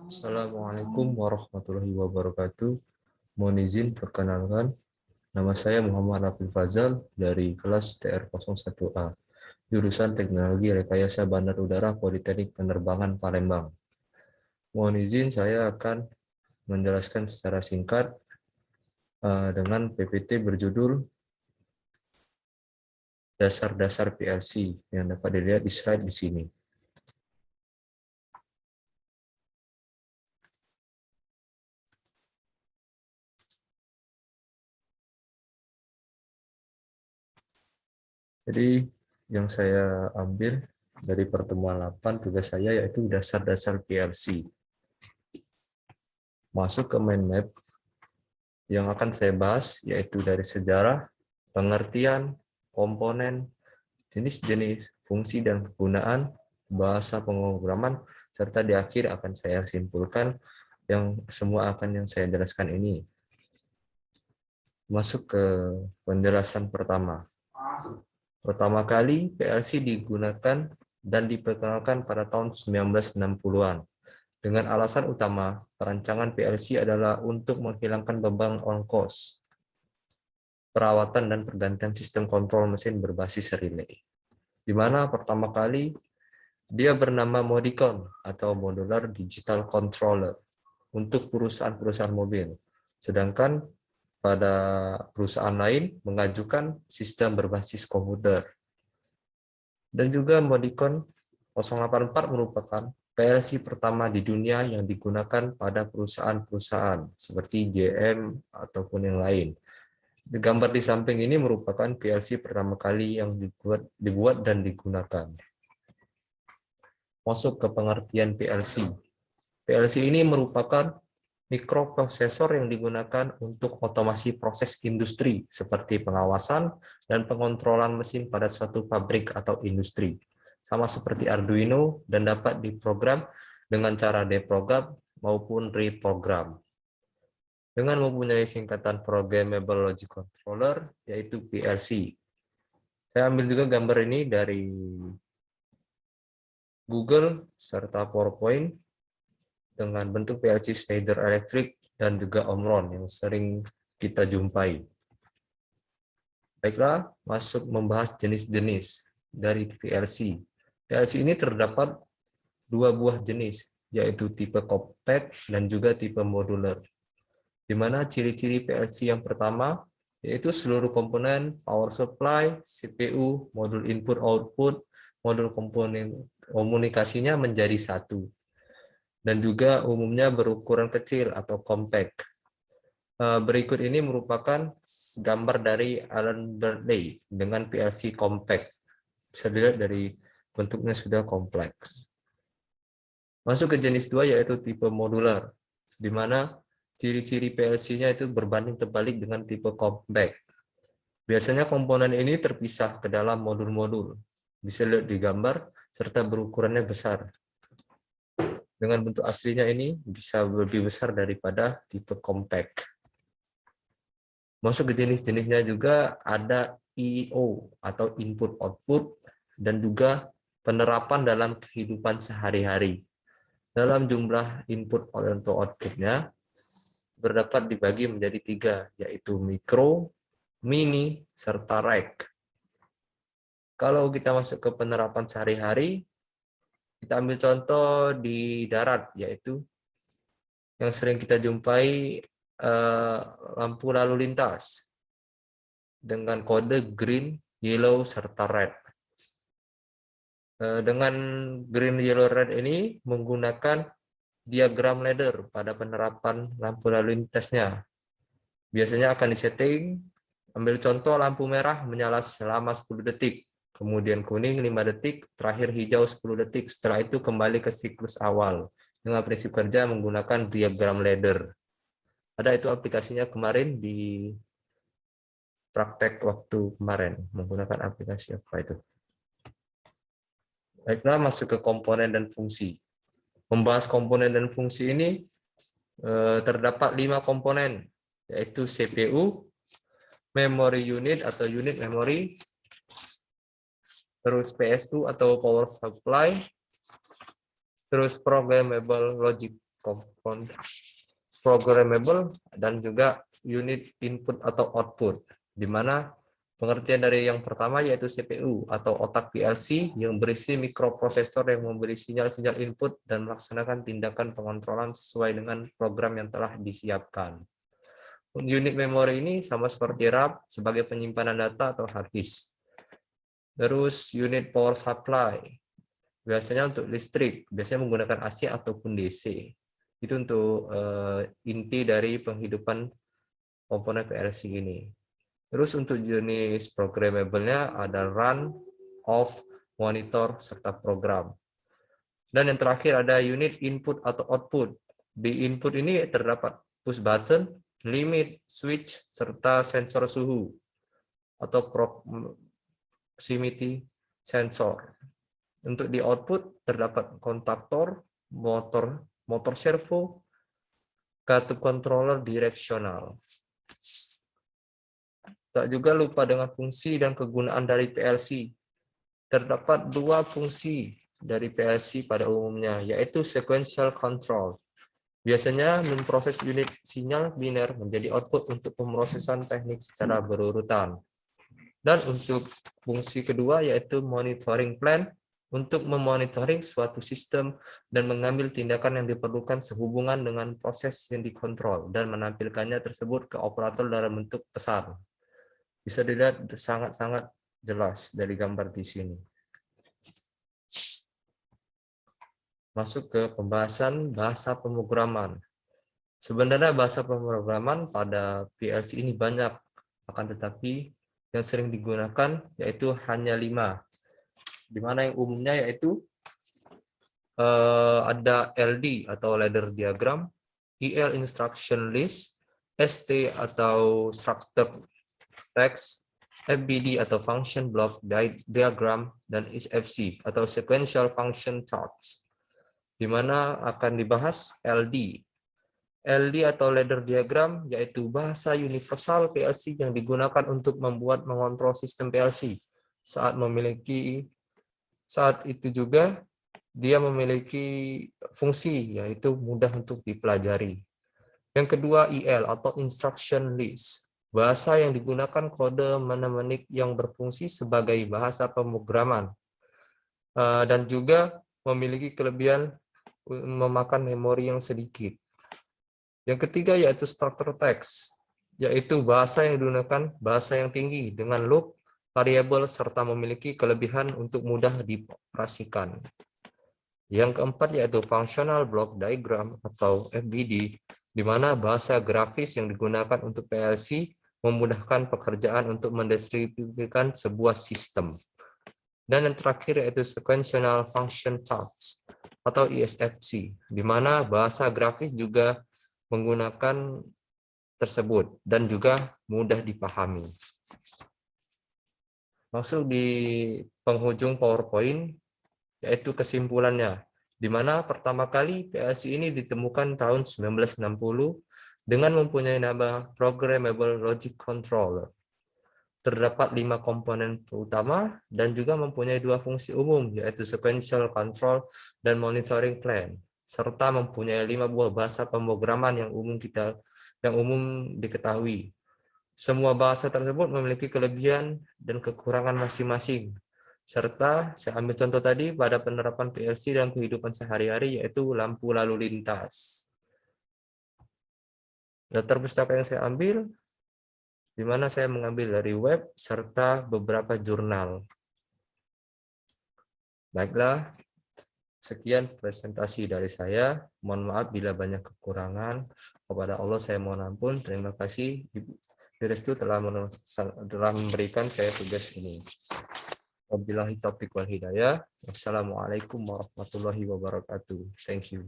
Assalamualaikum warahmatullahi wabarakatuh. Mohon izin perkenalkan, nama saya Muhammad Raffi Fazal dari kelas TR01A, jurusan Teknologi Rekayasa Bandar Udara Politeknik Penerbangan Palembang. Mohon izin saya akan menjelaskan secara singkat dengan PPT berjudul Dasar-dasar PLC yang dapat dilihat di slide di sini. Jadi yang saya ambil dari pertemuan 8 tugas saya yaitu dasar-dasar PLC. Masuk ke mind map yang akan saya bahas yaitu dari sejarah, pengertian, komponen, jenis-jenis, fungsi dan penggunaan, bahasa pemrograman, serta di akhir akan saya simpulkan yang semua akan yang saya jelaskan ini. Masuk ke penjelasan pertama. Pertama kali PLC digunakan dan diperkenalkan pada tahun 1960-an. Dengan alasan utama, perancangan PLC adalah untuk menghilangkan beban ongkos, perawatan dan pergantian sistem kontrol mesin berbasis relay. Di mana pertama kali dia bernama Modicon atau Modular Digital Controller untuk perusahaan-perusahaan mobil. Sedangkan pada perusahaan lain mengajukan sistem berbasis komputer. Dan juga Modicon 084 merupakan PLC pertama di dunia yang digunakan pada perusahaan-perusahaan seperti JM ataupun yang lain. Gambar di samping ini merupakan PLC pertama kali yang dibuat dan digunakan. Masuk ke pengertian PLC. PLC ini merupakan mikroprosesor yang digunakan untuk otomasi proses industri seperti pengawasan dan pengontrolan mesin pada suatu pabrik atau industri. Sama seperti Arduino dan dapat diprogram dengan cara deprogram maupun reprogram. Dengan mempunyai singkatan Programmable Logic Controller, yaitu PLC. Saya ambil juga gambar ini dari Google serta PowerPoint dengan bentuk PLC Schneider Electric dan juga Omron yang sering kita jumpai. Baiklah, masuk membahas jenis-jenis dari PLC. PLC ini terdapat dua buah jenis, yaitu tipe compact dan juga tipe modular. Di mana ciri-ciri PLC yang pertama yaitu seluruh komponen power supply, CPU, modul input-output, modul komponen komunikasinya menjadi satu. Dan juga umumnya berukuran kecil atau compact. Berikut ini merupakan gambar dari Alan Bradley dengan PLC compact. Bisa dilihat dari bentuknya sudah kompleks. Masuk ke jenis 2 yaitu tipe modular, di mana ciri-ciri PLC-nya itu berbanding terbalik dengan tipe compact. Biasanya komponen ini terpisah ke dalam modul-modul. Bisa dilihat di gambar, serta berukurannya besar. Dengan bentuk aslinya ini bisa lebih besar daripada tipe compact. Masuk ke jenis-jenisnya juga ada IO atau input output dan juga penerapan dalam kehidupan sehari-hari. Dalam jumlah input atau outputnya berdapat dibagi menjadi 3, yaitu mikro, mini, serta rack. Kalau kita masuk ke penerapan sehari-hari, kita ambil contoh di darat, yaitu yang sering kita jumpai lampu lalu lintas dengan kode green, yellow, serta red. Dengan green, yellow, red ini menggunakan diagram ladder pada penerapan lampu lalu lintasnya. Biasanya akan disetting, ambil contoh lampu merah menyala selama 10 detik, kemudian kuning 5 detik, terakhir hijau 10 detik. Setelah itu kembali ke siklus awal dengan prinsip kerja menggunakan diagram ladder. Ada itu aplikasinya kemarin di praktek waktu kemarin menggunakan aplikasi apa itu. Baiklah, masuk ke komponen dan fungsi. Membahas komponen dan fungsi ini terdapat 5 komponen, yaitu CPU, memory unit atau unit memory, terus PS2 atau power supply, Terus programmable logic component, programmable, dan juga unit input atau output, di mana pengertian dari yang pertama yaitu CPU atau otak PLC yang berisi mikroprosesor yang memberi sinyal-sinyal input dan melaksanakan tindakan pengontrolan sesuai dengan program yang telah disiapkan. Unit memori ini sama seperti RAM sebagai penyimpanan data atau hard disk. Terus unit power supply, biasanya untuk listrik, biasanya menggunakan AC ataupun DC. Itu untuk inti dari penghidupan komponen PLC ini. Terus untuk jenis programmable-nya ada run, off, monitor, serta program. Dan yang terakhir ada unit input atau output. Di input ini terdapat push button, limit, switch, serta sensor suhu atau proximity sensor. Untuk di output terdapat kontaktor, motor servo, katup controller direksional. Tak juga lupa dengan fungsi dan kegunaan dari PLC. Terdapat dua fungsi dari PLC pada umumnya, yaitu sequential control. Biasanya memproses unit sinyal biner menjadi output untuk pemrosesan teknik secara berurutan. Dan untuk fungsi kedua yaitu monitoring plan, untuk memonitoring suatu sistem dan mengambil tindakan yang diperlukan sehubungan dengan proses yang dikontrol dan menampilkannya tersebut ke operator dalam bentuk pesan. Bisa dilihat sangat-sangat jelas dari gambar di sini. Masuk ke pembahasan bahasa pemrograman. Sebenarnya bahasa pemrograman pada PLC ini banyak, akan tetapi yang sering digunakan yaitu hanya 5. Di mana yang umumnya yaitu ada LD atau ladder diagram, IL instruction list, ST atau structure text, FBD atau function block diagram, dan SFC atau sequential function charts, di mana akan dibahas LD. LD atau ladder diagram yaitu bahasa universal PLC yang digunakan untuk mengontrol sistem PLC. Saat itu juga dia memiliki fungsi yaitu mudah untuk dipelajari. Yang kedua IL atau instruction list, bahasa yang digunakan kode mnemonik yang berfungsi sebagai bahasa pemrograman dan juga memiliki kelebihan memakan memori yang sedikit. Yang ketiga yaitu structure text, yaitu bahasa yang digunakan bahasa yang tinggi dengan loop, variabel, serta memiliki kelebihan untuk mudah dioperasikan. Yang keempat yaitu functional block diagram atau FBD, di mana bahasa grafis yang digunakan untuk PLC memudahkan pekerjaan untuk mendistribusikan sebuah sistem. Dan yang terakhir yaitu sequential function charts atau ISFC, di mana bahasa grafis juga menggunakan tersebut dan juga mudah dipahami. Masuk di penghujung PowerPoint, yaitu kesimpulannya, di mana pertama kali PLC ini ditemukan tahun 1960 dengan mempunyai nama Programmable Logic Controller. Terdapat 5 komponen utama dan juga mempunyai 2 fungsi umum, yaitu sequential control dan monitoring plan, serta mempunyai 5 buah bahasa pemrograman yang umum diketahui. Semua bahasa tersebut memiliki kelebihan dan kekurangan masing-masing. Serta saya ambil contoh tadi pada penerapan PLC dalam kehidupan sehari-hari yaitu lampu lalu lintas. Daftar pustaka yang saya ambil, di mana saya mengambil dari web serta beberapa jurnal. Baiklah, sekian presentasi dari saya. Mohon maaf bila banyak kekurangan. Kepada Allah saya mohon ampun. Terima kasih Restu telah memberikan saya tugas ini. Wabillahi taufiq wal hidayah. Wassalamualaikum warahmatullahi wabarakatuh. Thank you.